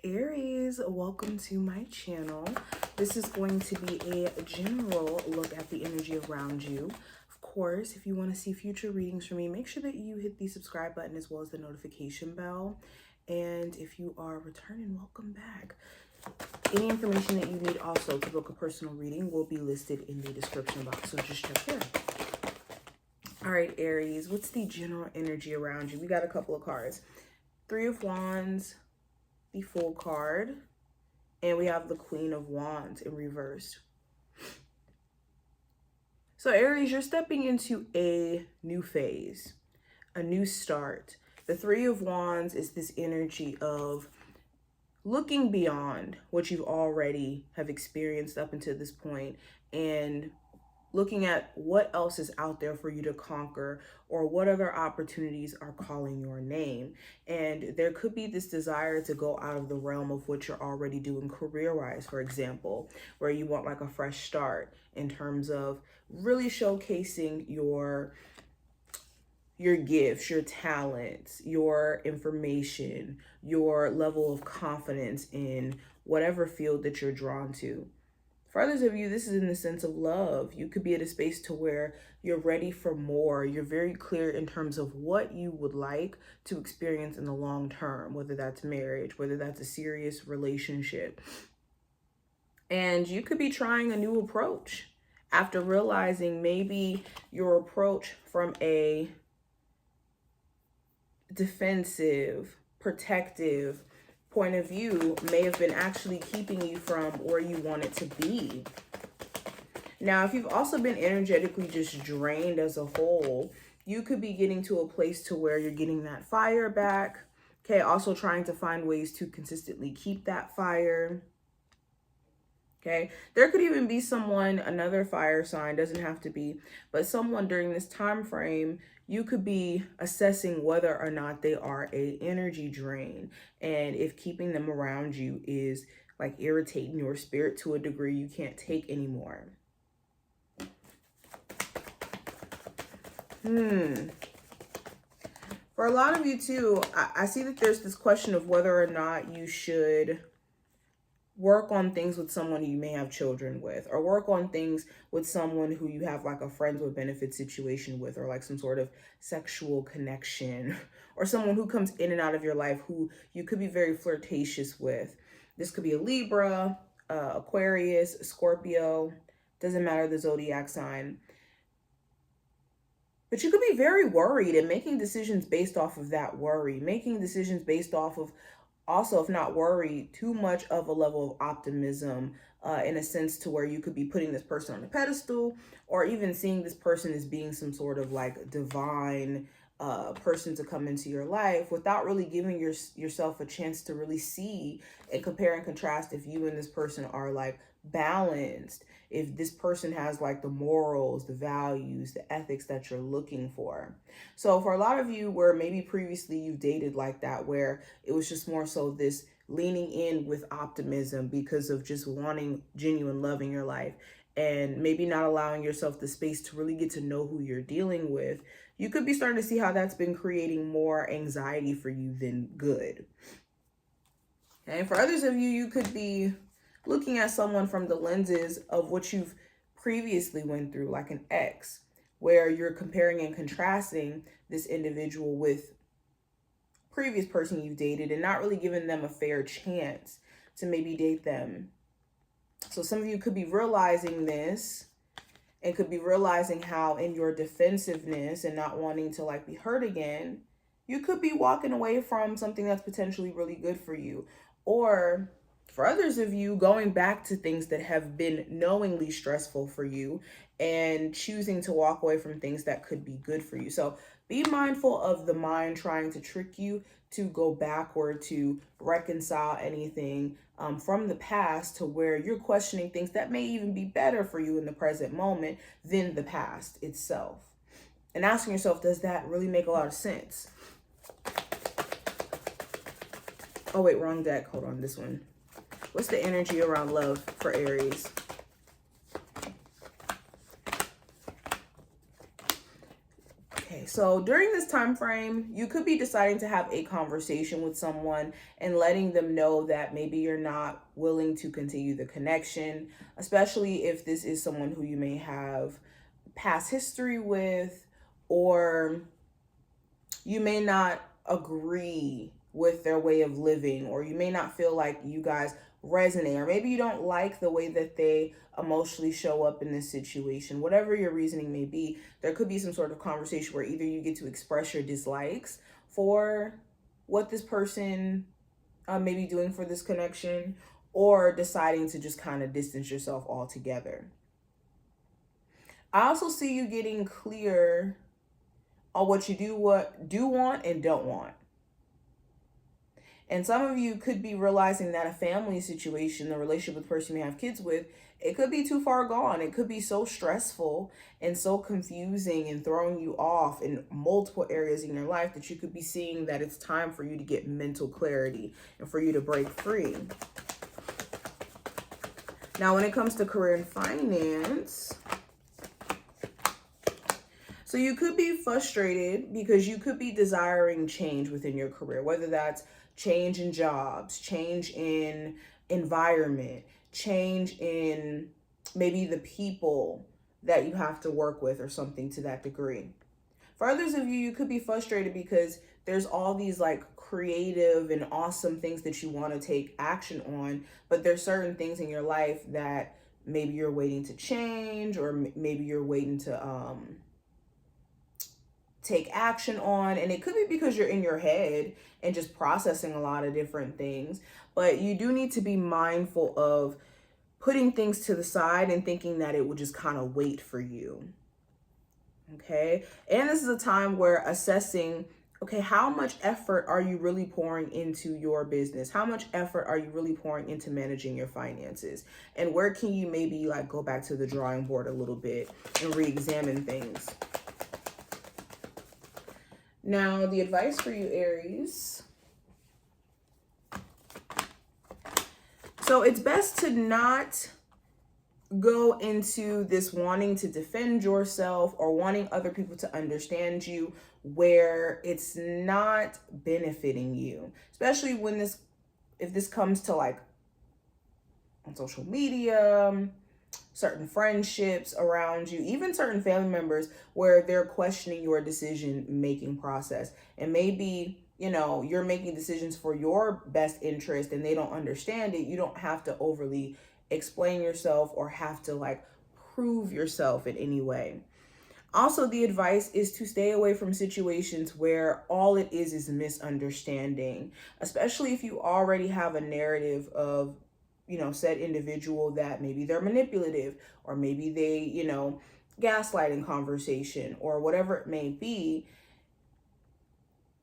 Aries, welcome to my channel. This is going to be a general look at the energy around you. Of course, if you want to see future readings from me, make sure that you hit the subscribe button as well as the notification bell. And if you are returning, welcome back. Any information that you need also to book a personal reading will be listed in the description box, so just check there. All right, Aries, what's the general energy around you? We got a couple of cards. Three of Wands, the Fool card, and we have the Queen of Wands in reverse. So Aries, you're stepping into a new phase, a new start. The Three of Wands is this energy of looking beyond what you've already have experienced up until this point and looking at what else is out there for you to conquer, or what other opportunities are calling your name. And there could be this desire to go out of the realm of what you're already doing career-wise, for example, where you want like a fresh start in terms of really showcasing your gifts, your talents, your information, your level of confidence in whatever field that you're drawn to. For others of you, this is in the sense of love. You could be at a space to where you're ready for more. You're very clear in terms of what you would like to experience in the long term, whether that's marriage, whether that's a serious relationship. And you could be trying a new approach after realizing maybe your approach from a defensive, protective point of view may have been actually keeping you from where you want it to be. Now, if you've also been energetically just drained as a whole, you could be getting to a place to where you're getting that fire back. Okay, also trying to find ways to consistently keep that fire. Okay, there could even be someone, another fire sign, doesn't have to be, but someone during this time frame, you could be assessing whether or not they are a energy drain, and if keeping them around you is like irritating your spirit to a degree you can't take anymore. For a lot of you too, I see that there's this question of whether or not you should work on things with someone you may have children with, or work on things with someone who you have like a friends with benefits situation with, or like some sort of sexual connection, or someone who comes in and out of your life who you could be very flirtatious with. This could be a Libra, Aquarius, Scorpio, doesn't matter the zodiac sign. But you could be very worried and making decisions based off of that worry, making decisions based off of also, if not worry, too much of a level of optimism in a sense to where you could be putting this person on a pedestal, or even seeing this person as being some sort of like divine person to come into your life without really giving yourself a chance to really see and compare and contrast if you and this person are like balanced, if this person has like the morals, the values, the ethics that you're looking for. So for a lot of you where maybe previously you've dated like that, where it was just more so this leaning in with optimism because of just wanting genuine love in your life, and maybe not allowing yourself the space to really get to know who you're dealing with, you could be starting to see how that's been creating more anxiety for you than good. And for others of you, you could be looking at someone from the lenses of what you've previously went through, like an ex, where you're comparing and contrasting this individual with previous person you've dated and not really giving them a fair chance to maybe date them. So some of you could be realizing this and could be realizing how in your defensiveness and not wanting to like be hurt again, you could be walking away from something that's potentially really good for you. Or for others of you, going back to things that have been knowingly stressful for you and choosing to walk away from things that could be good for you. So be mindful of the mind trying to trick you to go backward, to reconcile anything from the past to where you're questioning things that may even be better for you in the present moment than the past itself. And asking yourself, does that really make a lot of sense? Oh, wait, wrong deck. Hold on, this one. What's the energy around love for Aries? Okay, So during this time frame, you could be deciding to have a conversation with someone and letting them know that maybe you're not willing to continue the connection, especially if this is someone who you may have past history with, or you may not agree with their way of living, or you may not feel like you guys resonate, or maybe you don't like the way that they emotionally show up in this situation. Whatever your reasoning may be, there could be some sort of conversation where either you get to express your dislikes for what this person may be doing for this connection, or deciding to just kind of distance yourself altogether. I also see you getting clear on what you do want and don't want. And some of you could be realizing that a family situation, the relationship with the person you have kids with, it could be too far gone. It could be so stressful and so confusing and throwing you off in multiple areas in your life that you could be seeing that it's time for you to get mental clarity and for you to break free. Now, when it comes to career and finance, so you could be frustrated because you could be desiring change within your career, whether that's change in jobs, change in environment, change in maybe the people that you have to work with, or something to that degree. For others of you, you could be frustrated because there's all these like creative and awesome things that you want to take action on, but there's certain things in your life that maybe you're waiting to change, or maybe you're waiting to take action on. And it could be because you're in your head and just processing a lot of different things, but you do need to be mindful of putting things to the side and thinking that it will just kind of wait for you. Okay. And this is a time where assessing, okay, how much effort are you really pouring into your business? How much effort are you really pouring into managing your finances? And where can you maybe like go back to the drawing board a little bit and re-examine things? Now, the advice for you, Aries. So it's best to not go into this wanting to defend yourself or wanting other people to understand you where it's not benefiting you, especially when if this comes to like on social media, certain friendships around you, even certain family members where they're questioning your decision making process. And maybe, you're making decisions for your best interest and they don't understand it. You don't have to overly explain yourself or have to like prove yourself in any way. Also, the advice is to stay away from situations where all it is misunderstanding, especially if you already have a narrative of said individual that maybe they're manipulative, or maybe they, gaslighting conversation, or whatever it may be,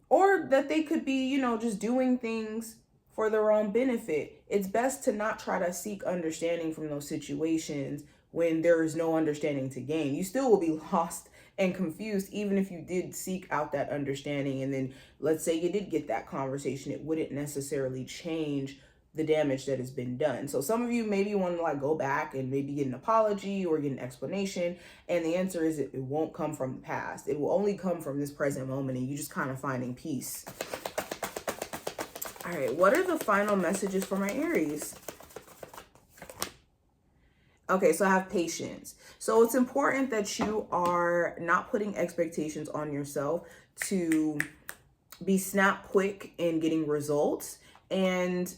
or that they could be, just doing things for their own benefit. It's best to not try to seek understanding from those situations when there is no understanding to gain. You still will be lost and confused, even if you did seek out that understanding. And then let's say you did get that conversation, it wouldn't necessarily change the damage that has been done. So some of you maybe want to like go back and maybe get an apology or get an explanation. And the answer is it won't come from the past. It will only come from this present moment, and you just kind of finding peace. All right, what are the final messages for my Aries? Okay, so I have patience. So it's important that you are not putting expectations on yourself to be snap quick in getting results. And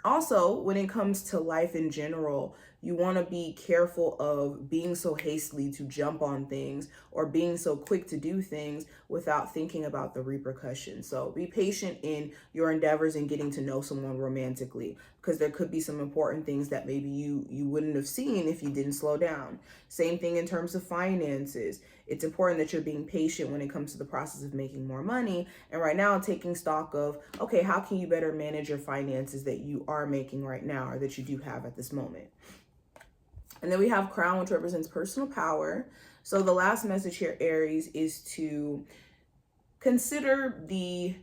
also, when it comes to life in general, you want to be careful of being so hastily to jump on things or being so quick to do things without thinking about the repercussions. So be patient in your endeavors in getting to know someone romantically, because there could be some important things that maybe you wouldn't have seen if you didn't slow down. Same thing in terms of finances. It's important that you're being patient when it comes to the process of making more money. And right now, taking stock of, okay, how can you better manage your finances that you are making right now, or that you do have at this moment? And then we have Crown, which represents personal power. So the last message here, Aries, is to consider the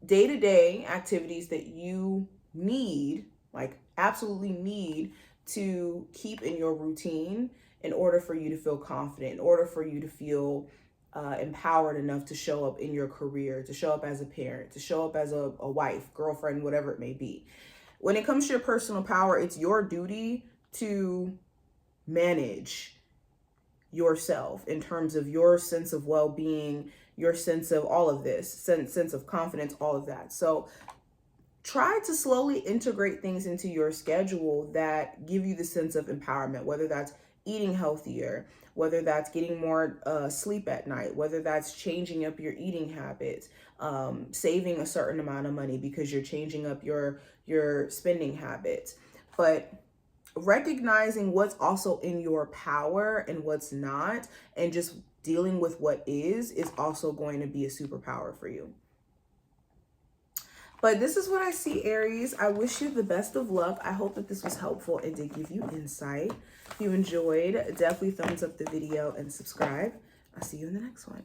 day-to-day activities that you need, like absolutely need, to keep in your routine in order for you to feel confident, in order for you to feel empowered enough to show up in your career, to show up as a parent, to show up as a wife, girlfriend, whatever it may be. When it comes to your personal power, it's your duty to manage yourself in terms of your sense of well-being, your sense of all of this, sense of confidence, all of that. So try to slowly integrate things into your schedule that give you the sense of empowerment, whether that's eating healthier, whether that's getting more sleep at night, whether that's changing up your eating habits, saving a certain amount of money because you're changing up your spending habits. But recognizing what's also in your power and what's not, and just dealing with what is also going to be a superpower for you. But this is what I see, Aries. I wish you the best of luck. I hope that this was helpful and did give you insight. If you enjoyed, definitely thumbs up the video and subscribe. I'll see you in the next one.